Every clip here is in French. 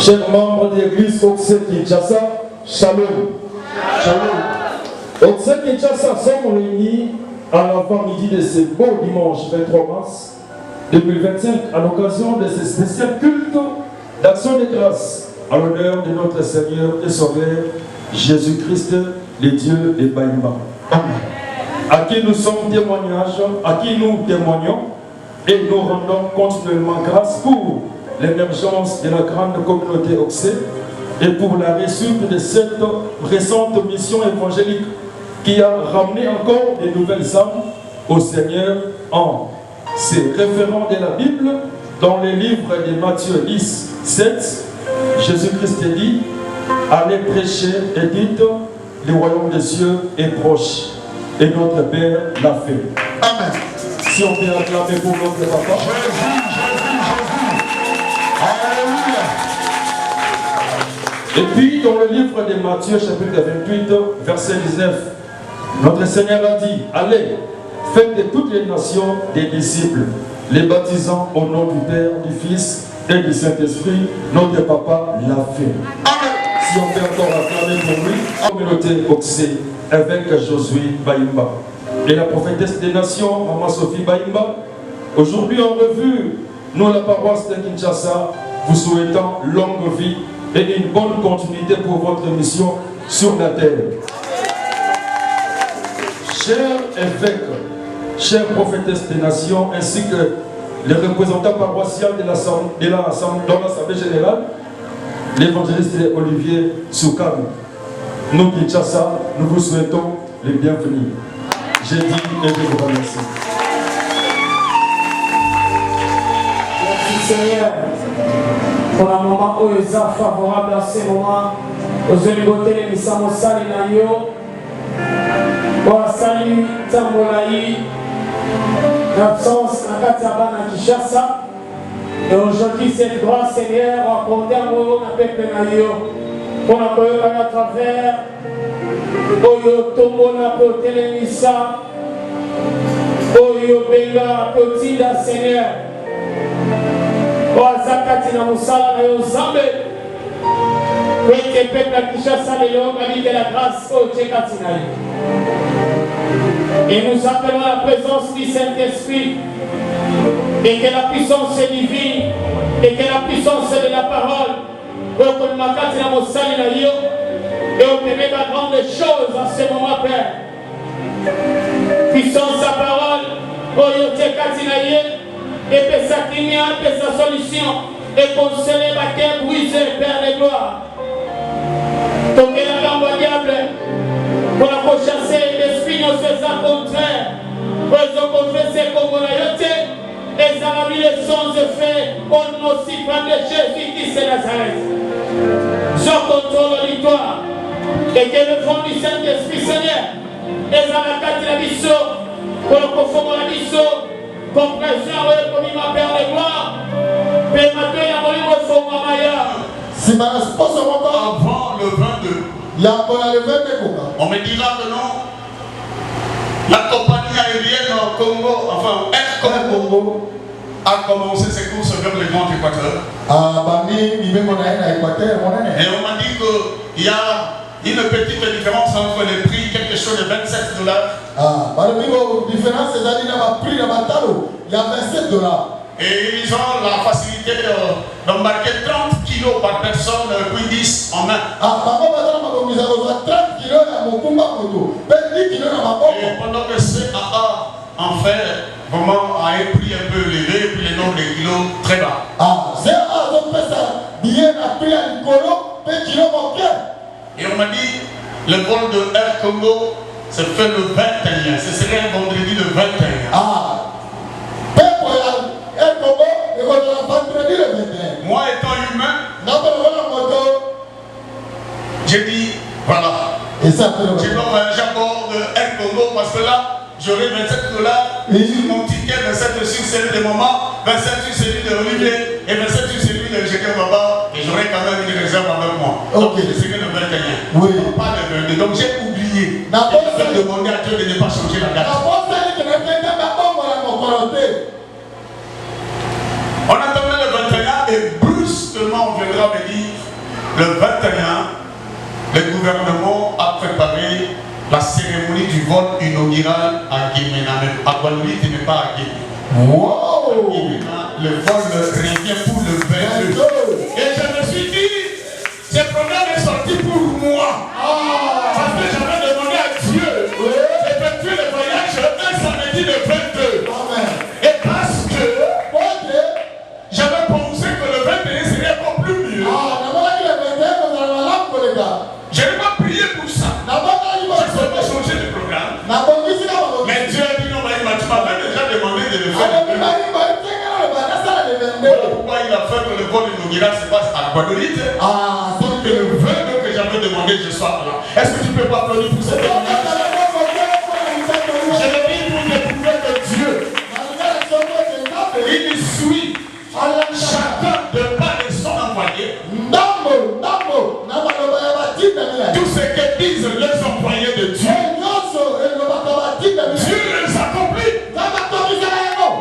Chers membres de l'église Oxé Kinshasa, Shalom. Shalom. Oxé Kinshasa sommes réunis à l'avant-midi de ce beau dimanche 23 mars 2025 à l'occasion de ce spécial culte d'action de grâce à l'honneur de notre Seigneur et Sauveur Jésus-Christ, le Dieu de Baïmba. Amen. À qui nous sommes témoignages, à qui nous témoignons et nous rendons continuellement grâce pour l'émergence de la grande communauté Oxé et pour la réussite de cette récente mission évangélique qui a ramené encore de nouvelles âmes au Seigneur en se référant de la Bible dans les livres de Matthieu 10, 7. Jésus-Christ dit: allez prêcher et dites, le royaume des cieux est proche. Et notre Père l'a fait. Amen. Si on peut acclamer pour notre papa. Jésus. Alléluia. Et puis dans le livre de Matthieu chapitre 28, verset 19, notre Seigneur a dit: allez, faites de toutes les nations des disciples, les baptisant au nom du Père, du Fils et du Saint-Esprit. Notre papa l'a fait. Amen. Si on peut encore acclamer pour lui, communauté Oxé, avec Josué Baïmba et la prophétesse des nations, Maman Sophie Baïmba. Aujourd'hui en revue, nous la paroisse de Kinshasa, vous souhaitons longue vie et une bonne continuité pour votre mission sur la terre. Chers évêques, chers prophétesses des nations, ainsi que les représentants paroissiens dans l'Assemblée générale, l'évangéliste Olivier Soukam, nous Kinshasa, nous vous souhaitons les bienvenus. J'ai dit et je vous remercie. Merci Seigneur pour un moment où ils sont favorables à ce moment. Aux oligotés les misamo sali na yo. Pour sali tambolaï. L'absence en Katsaba na Kinshasa. Et aujourd'hui cette grâce Seigneur accordée à mon peuple na yo. Pour la cohésion à travers Oyo Tomona Potelemisa Oyo Benga Potinda Seigneur Oazakati na Musala na Yozambe Kwete peuple à Kinshasa le Léon Mali de la grâce au Tchekatinaï. Et nous appelons la présence du Saint-Esprit et que la puissance divine et que la puissance de la parole et on peut mettre à grande chose en ce moment, Père. Puissance sa parole, et que sa lumière, et sa solution, et consoler ma terre brisée, Père de gloire. Toquer la langue diable, pour la pourchasser, l'esprit nous fait ça contraire. Pour les confesser comme on a yoté, et ça a mis les sons de fait, on aussi pas de Jésus qui c'est Nazareth. Je contrôle la victoire. Et que le fond du Saint-Esprit, Seigneur, et ça la carte de la mission, pour le confort de la mission, compréhension, comme il m'appelle de gloire, mais maintenant, il y a un refond à Maya. Si ma réponse est avant le 22, il y a le 22. On me dira que non. La compagnie aérienne au Congo, enfin Air Congo, a commencé ses courses vers le Grand Équateur. Et on m'a dit qu'il y a une petite différence entre les prix, quelque chose de $27. Et ils ont la facilité d'embarquer 30 kilos par personne, puis 10 en main. Et pendant que CAA en fait vraiment a un prix un peu élevé, puis le nombre de kilos très bas. Et on m'a dit, le vol de Air Congo se fait le 21. Ce serait un vendredi le 21. Moi étant humain, j'ai dit, voilà. J'ai pas voyagé encore de Air Congo parce que là, j'aurai $27 sur mon ticket, 27 sur celui de maman, 27 sur celui de Olivier et 27 sur celui de Jésus Baba, et j'aurai quand même une réserve avec moi. Donc je serai le 21. Oui. Pas le 22. Donc j'ai oublié. Je vais demander à Dieu de ne pas changer la date. On attendait le 21 et brusquement on viendra me dire le 21, le gouvernement a préparé la cérémonie du vol inaugural à Guinée. À Guadeloupe, mais pas à Guinée. Wow. Le vol revient pour le 22. Et je me suis dit, ce programme est sorti pour moi. Parce que j'avais demandé à Dieu d'effectuer le voyage un samedi le 22. Et parce que j'avais pensé que le 21 serait encore plus mieux. Je n'ai pas prié pour ça. J'ai seulement changé de programme. Mais Dieu a dit non, tu m'avais déjà demandé de le faire. Pourquoi il a fait que le vol inaugural se passe à Guadeloupe? Pour que le 22 que j'avais demandé, je sois là. Est-ce que tu peux pas applaudir pour cette témoignage? Je le dis pour découvrir que Dieu, il suit chacun de par les son envoyés. Tout ce que disent les employés de Dieu, Dieu les accomplit.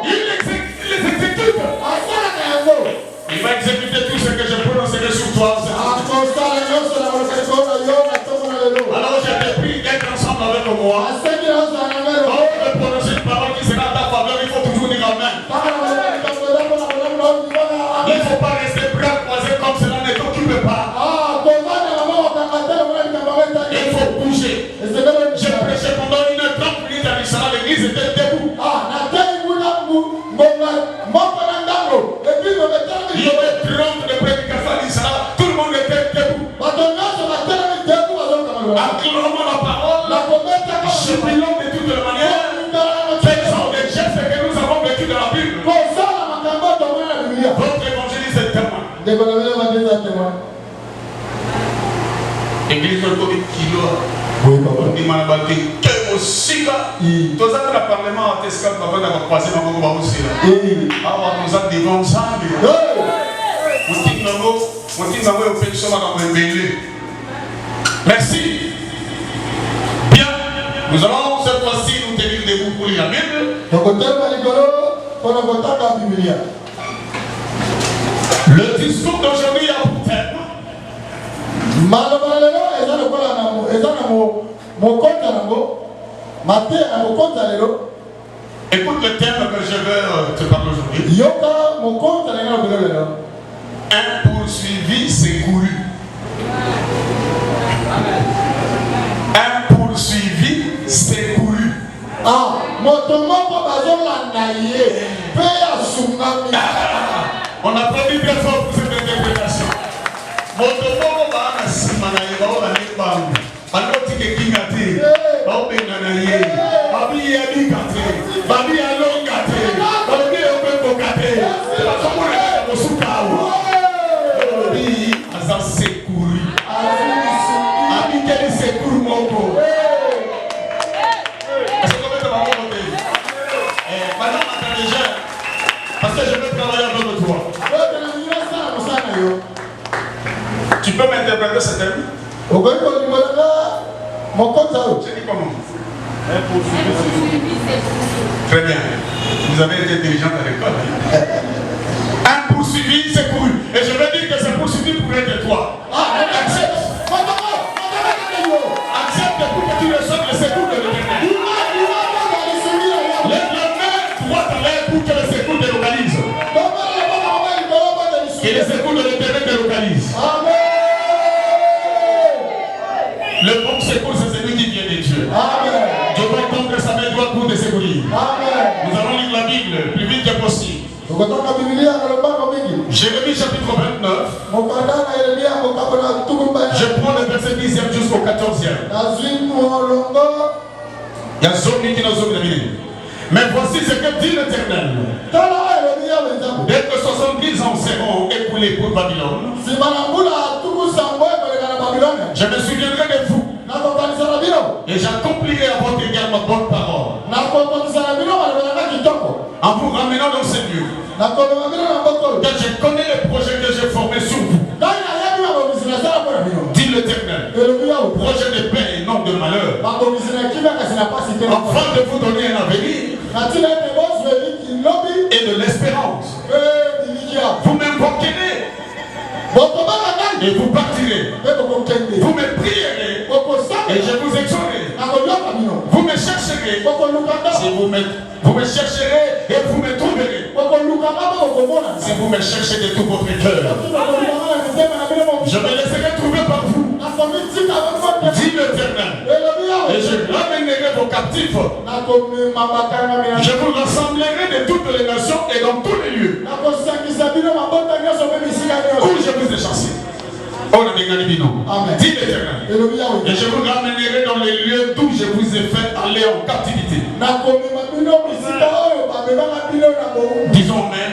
Il les exécute. Il va exécuter tout ce que je prononcerai sur toi. Alors je te prie d'être ensemble avec moi. Quand je prononcer une parole qui sera à ta faveur, il faut toujours dire amen. Il ne faut pas rester bras croisés comme cela ne t'occupe pas. Il faut bouger. J'ai prêché pendant 1h30 minutes à l'Israël, l'église était debout. Il y avait 30 de prédications à l'Israël, tout le monde était debout. Acclamant la parole, jubilant de toutes les manières, faisant des gestes que nous avons vécu dans la Bible. Votre évangéliste est témoin. Église de Covid Kilo. Oui, papa. Il m'a battu. Quel aussi là. Tous les gens parlement à Tesca, papa n'a pas passé dans mon aussi là. Ah, nous avons devant ça. Merci. Bien. Nous allons cette fois-ci nous tenir debout pour lire la Bible. Le discours d'aujourd'hui a pour thème écoute le thème que je vais te parler aujourd'hui. Un poursuivi secouru. Un poursuivi secouru. On applaudit bien fort pour cette interprétation. Parce que je veux travailler avec toi. Tu peux m'interpréter ce terme? Je dis comment? Très bien. Vous avez été diligent à l'école. Un poursuivi secouru. Et je vais dire que ce poursuivi pourrait être toi. Accepte. Accepte pour que tu reçoives le secours de l'Éternel. Lève la main droite à l'air pour que le secours te localise. Et le secours de l'Éternel te localise. Le bon secours, c'est celui qui vient de Dieu. Dieu va tendre sa main droite pour te secourir. Nous allons lire la Bible le plus vite que possible. Jérémie chapitre 29. Je prends le verset 10e jusqu'au 14e. Il y a zone qui n'a zone de. Mais voici ce que dit l'Éternel. Dès que 70 ans seront écoulés pour Babylone, je me souviendrai de vous. Et j'accomplirai à votre égard ma bonne parole. En vous ramenant dans ces lieux. Car je connais les projets que j'ai formés sur vous. Dit l'Éternel. Projet de paix et non de malheur. Afin de vous donner un avenir et de l'espérance. Vous m'invoquerez et vous partirez. Vous me prierez et je vous exaucerai. Vous me chercherez. Si vous me chercherez et vous me trouverez. Si vous me cherchez de tout votre cœur, je me laisserai trouver par vous. Dit l'Éternel. Et je ramènerai vos captifs. Je vous rassemblerai de toutes les nations et dans tous les lieux où je vous ai chassés. Amen. Dit l'Éternel. Et je vous ramènerai dans les lieux d'où je vous ai fait aller en captivité. Disons Amen.